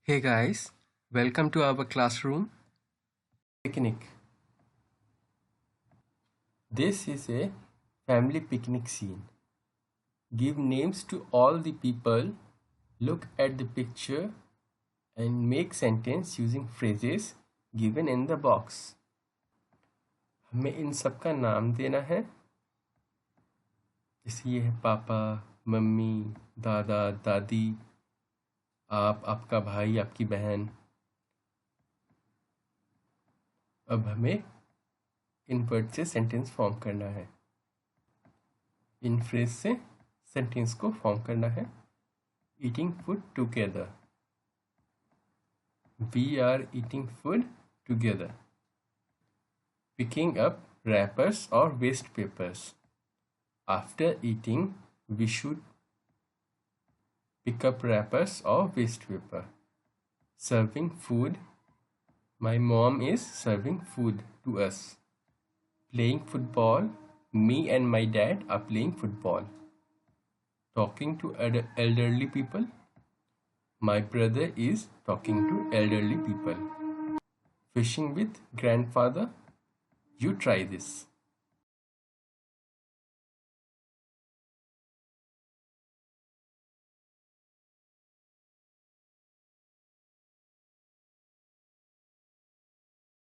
Hey guys, welcome to our classroom picnic. This is a family picnic scene. Give names to all the people, look at the picture and make sentence using phrases given in the box. हमें इन सब का नाम देना है, जैसे ये है पापा, मम्मी, दादा, दादी, आप, आपका भाई, आपकी बहन। अब हमें इन वर्ड से सेंटेंस फॉर्म करना है, इन फ्रेज से सेंटेंस को फॉर्म करना है। Eating food together, we are eating food together. Picking up wrappers or waste papers, after eating we should pick up wrappers or waste paper. Serving food, my mom is serving food to us. Playing football, me and my dad are playing football. Talking to elderly people, my brother is talking to elderly people. Fishing with grandfather, you try this.